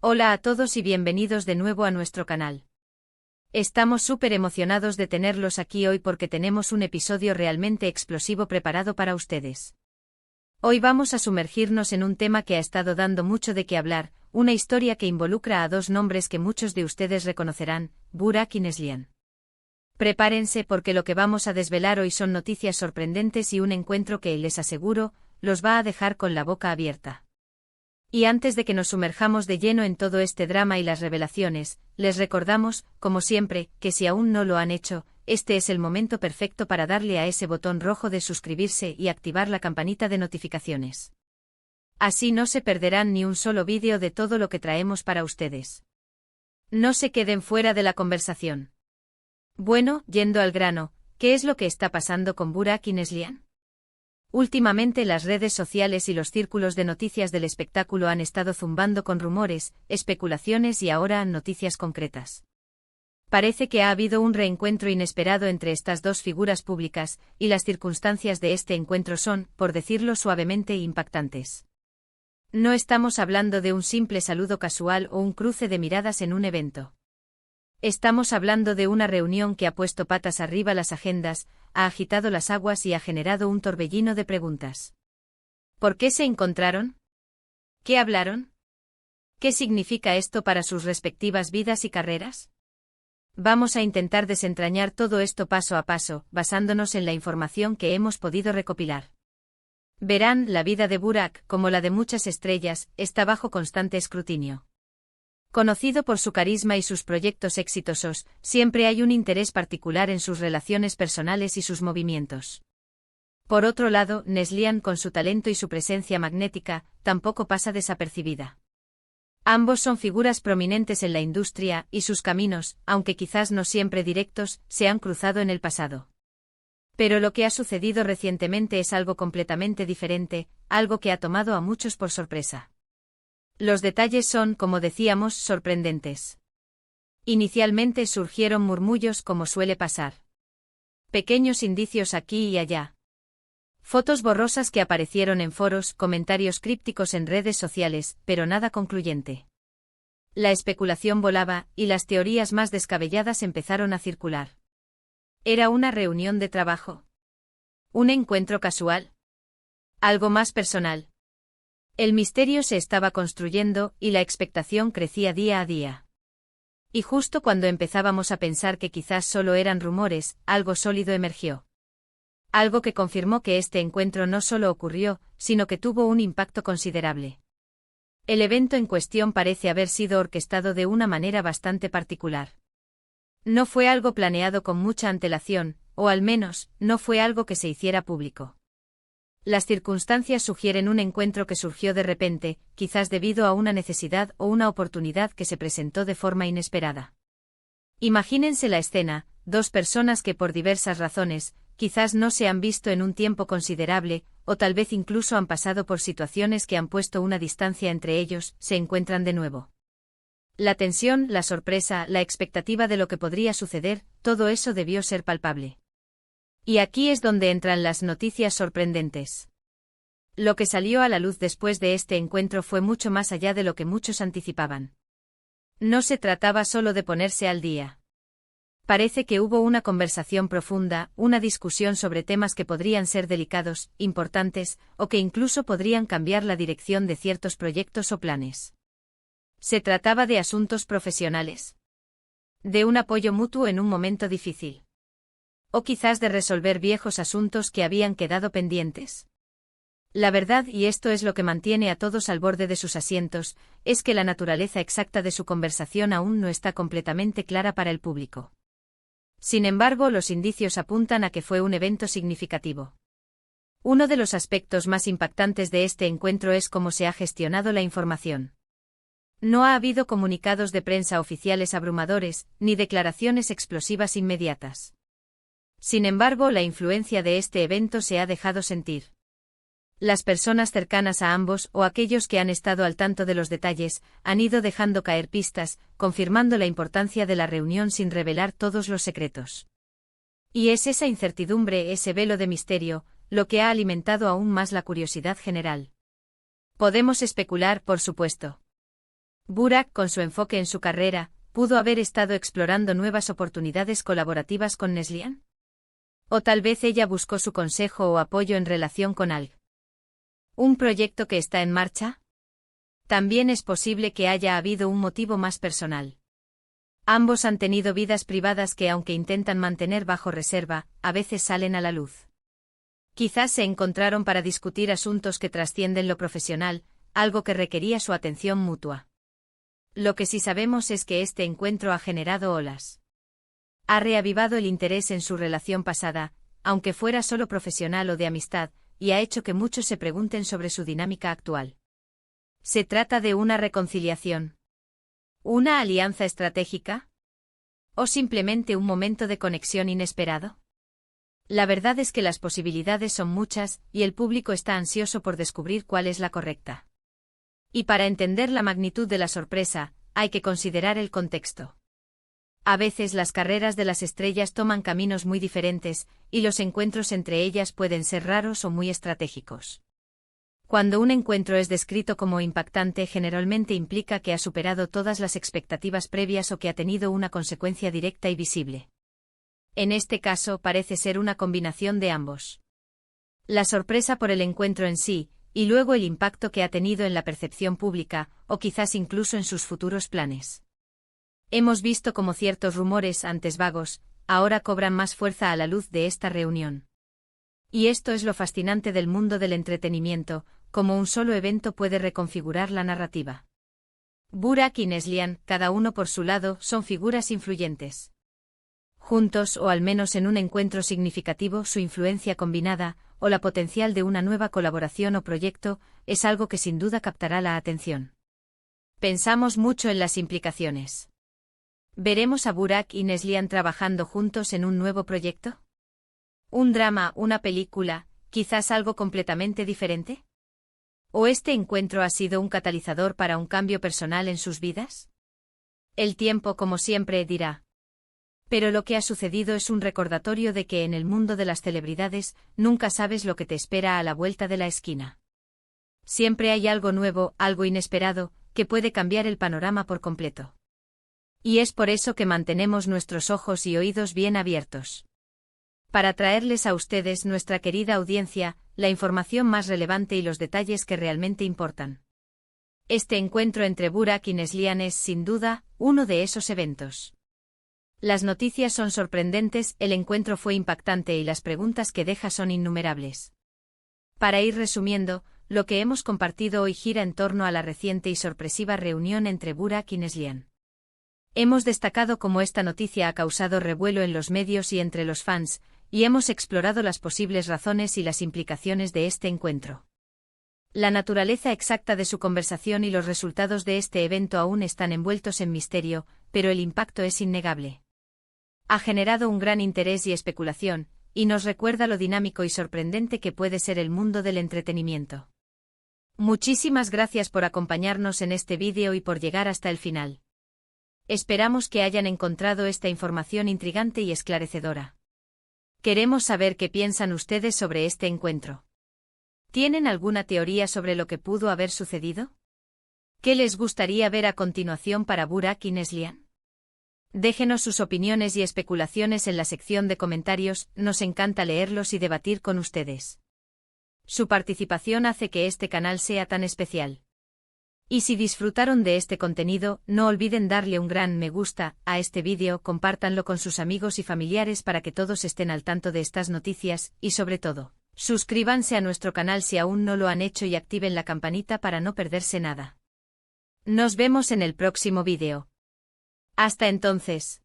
Hola a todos y bienvenidos de nuevo a nuestro canal. Estamos súper emocionados de tenerlos aquí hoy porque tenemos un episodio realmente explosivo preparado para ustedes. Hoy vamos a sumergirnos en un tema que ha estado dando mucho de qué hablar, una historia que involucra a dos nombres que muchos de ustedes reconocerán, Burak y Neslihan. Prepárense porque lo que vamos a desvelar hoy son noticias sorprendentes y un encuentro que, les aseguro, los va a dejar con la boca abierta. Y antes de que nos sumerjamos de lleno en todo este drama y las revelaciones, les recordamos, como siempre, que si aún no lo han hecho, este es el momento perfecto para darle a ese botón rojo de suscribirse y activar la campanita de notificaciones. Así no se perderán ni un solo vídeo de todo lo que traemos para ustedes. No se queden fuera de la conversación. Bueno, yendo al grano, ¿qué es lo que está pasando con Burak y Neslihan? Últimamente las redes sociales y los círculos de noticias del espectáculo han estado zumbando con rumores, especulaciones y ahora noticias concretas. Parece que ha habido un reencuentro inesperado entre estas dos figuras públicas, y las circunstancias de este encuentro son, por decirlo suavemente, impactantes. No estamos hablando de un simple saludo casual o un cruce de miradas en un evento. Estamos hablando de una reunión que ha puesto patas arriba las agendas, ha agitado las aguas y ha generado un torbellino de preguntas. ¿Por qué se encontraron? ¿Qué hablaron? ¿Qué significa esto para sus respectivas vidas y carreras? Vamos a intentar desentrañar todo esto paso a paso, basándonos en la información que hemos podido recopilar. Verán, la vida de Burak, como la de muchas estrellas, está bajo constante escrutinio. Conocido por su carisma y sus proyectos exitosos, siempre hay un interés particular en sus relaciones personales y sus movimientos. Por otro lado, Neslihan, con su talento y su presencia magnética, tampoco pasa desapercibida. Ambos son figuras prominentes en la industria, y sus caminos, aunque quizás no siempre directos, se han cruzado en el pasado. Pero lo que ha sucedido recientemente es algo completamente diferente, algo que ha tomado a muchos por sorpresa. Los detalles son, como decíamos, sorprendentes. Inicialmente surgieron murmullos como suele pasar. Pequeños indicios aquí y allá. Fotos borrosas que aparecieron en foros, comentarios crípticos en redes sociales, pero nada concluyente. La especulación volaba, y las teorías más descabelladas empezaron a circular. ¿Era una reunión de trabajo? ¿Un encuentro casual? ¿Algo más personal? El misterio se estaba construyendo, y la expectación crecía día a día. Y justo cuando empezábamos a pensar que quizás solo eran rumores, algo sólido emergió. Algo que confirmó que este encuentro no solo ocurrió, sino que tuvo un impacto considerable. El evento en cuestión parece haber sido orquestado de una manera bastante particular. No fue algo planeado con mucha antelación, o al menos, no fue algo que se hiciera público. Las circunstancias sugieren un encuentro que surgió de repente, quizás debido a una necesidad o una oportunidad que se presentó de forma inesperada. Imagínense la escena, dos personas que por diversas razones, quizás no se han visto en un tiempo considerable, o tal vez incluso han pasado por situaciones que han puesto una distancia entre ellos, se encuentran de nuevo. La tensión, la sorpresa, la expectativa de lo que podría suceder, todo eso debió ser palpable. Y aquí es donde entran las noticias sorprendentes. Lo que salió a la luz después de este encuentro fue mucho más allá de lo que muchos anticipaban. No se trataba solo de ponerse al día. Parece que hubo una conversación profunda, una discusión sobre temas que podrían ser delicados, importantes, o que incluso podrían cambiar la dirección de ciertos proyectos o planes. Se trataba de asuntos profesionales. De un apoyo mutuo en un momento difícil. O quizás de resolver viejos asuntos que habían quedado pendientes. La verdad, y esto es lo que mantiene a todos al borde de sus asientos, es que la naturaleza exacta de su conversación aún no está completamente clara para el público. Sin embargo, los indicios apuntan a que fue un evento significativo. Uno de los aspectos más impactantes de este encuentro es cómo se ha gestionado la información. No ha habido comunicados de prensa oficiales abrumadores, ni declaraciones explosivas inmediatas. Sin embargo, la influencia de este evento se ha dejado sentir. Las personas cercanas a ambos o aquellos que han estado al tanto de los detalles han ido dejando caer pistas, confirmando la importancia de la reunión sin revelar todos los secretos. Y es esa incertidumbre, ese velo de misterio, lo que ha alimentado aún más la curiosidad general. Podemos especular, por supuesto. Burak, con su enfoque en su carrera, pudo haber estado explorando nuevas oportunidades colaborativas con Neslihan. O tal vez ella buscó su consejo o apoyo en relación con algo. ¿Un proyecto que está en marcha? También es posible que haya habido un motivo más personal. Ambos han tenido vidas privadas que, aunque intentan mantener bajo reserva, a veces salen a la luz. Quizás se encontraron para discutir asuntos que trascienden lo profesional, algo que requería su atención mutua. Lo que sí sabemos es que este encuentro ha generado olas. Ha reavivado el interés en su relación pasada, aunque fuera solo profesional o de amistad, y ha hecho que muchos se pregunten sobre su dinámica actual. ¿Se trata de una reconciliación? ¿Una alianza estratégica? ¿O simplemente un momento de conexión inesperado? La verdad es que las posibilidades son muchas, y el público está ansioso por descubrir cuál es la correcta. Y para entender la magnitud de la sorpresa, hay que considerar el contexto. A veces las carreras de las estrellas toman caminos muy diferentes, y los encuentros entre ellas pueden ser raros o muy estratégicos. Cuando un encuentro es descrito como impactante, generalmente implica que ha superado todas las expectativas previas o que ha tenido una consecuencia directa y visible. En este caso parece ser una combinación de ambos. La sorpresa por el encuentro en sí, y luego el impacto que ha tenido en la percepción pública, o quizás incluso en sus futuros planes. Hemos visto cómo ciertos rumores, antes vagos, ahora cobran más fuerza a la luz de esta reunión. Y esto es lo fascinante del mundo del entretenimiento, cómo un solo evento puede reconfigurar la narrativa. Burak y Neslihan, cada uno por su lado, son figuras influyentes. Juntos, o al menos en un encuentro significativo, su influencia combinada, o la potencial de una nueva colaboración o proyecto, es algo que sin duda captará la atención. Pensamos mucho en las implicaciones. ¿Veremos a Burak y Neslihan trabajando juntos en un nuevo proyecto? ¿Un drama, una película, quizás algo completamente diferente? ¿O este encuentro ha sido un catalizador para un cambio personal en sus vidas? El tiempo, como siempre, dirá. Pero lo que ha sucedido es un recordatorio de que en el mundo de las celebridades, nunca sabes lo que te espera a la vuelta de la esquina. Siempre hay algo nuevo, algo inesperado, que puede cambiar el panorama por completo. Y es por eso que mantenemos nuestros ojos y oídos bien abiertos. Para traerles a ustedes, nuestra querida audiencia, la información más relevante y los detalles que realmente importan. Este encuentro entre Burak y Neslihan es, sin duda, uno de esos eventos. Las noticias son sorprendentes, el encuentro fue impactante y las preguntas que deja son innumerables. Para ir resumiendo, lo que hemos compartido hoy gira en torno a la reciente y sorpresiva reunión entre Burak y Neslihan. Hemos destacado cómo esta noticia ha causado revuelo en los medios y entre los fans, y hemos explorado las posibles razones y las implicaciones de este encuentro. La naturaleza exacta de su conversación y los resultados de este evento aún están envueltos en misterio, pero el impacto es innegable. Ha generado un gran interés y especulación, y nos recuerda lo dinámico y sorprendente que puede ser el mundo del entretenimiento. Muchísimas gracias por acompañarnos en este vídeo y por llegar hasta el final. Esperamos que hayan encontrado esta información intrigante y esclarecedora. Queremos saber qué piensan ustedes sobre este encuentro. ¿Tienen alguna teoría sobre lo que pudo haber sucedido? ¿Qué les gustaría ver a continuación para Burak y Neslihan? Déjenos sus opiniones y especulaciones en la sección de comentarios, nos encanta leerlos y debatir con ustedes. Su participación hace que este canal sea tan especial. Y si disfrutaron de este contenido, no olviden darle un gran me gusta a este vídeo, compártanlo con sus amigos y familiares para que todos estén al tanto de estas noticias, y sobre todo, suscríbanse a nuestro canal si aún no lo han hecho y activen la campanita para no perderse nada. Nos vemos en el próximo vídeo. Hasta entonces.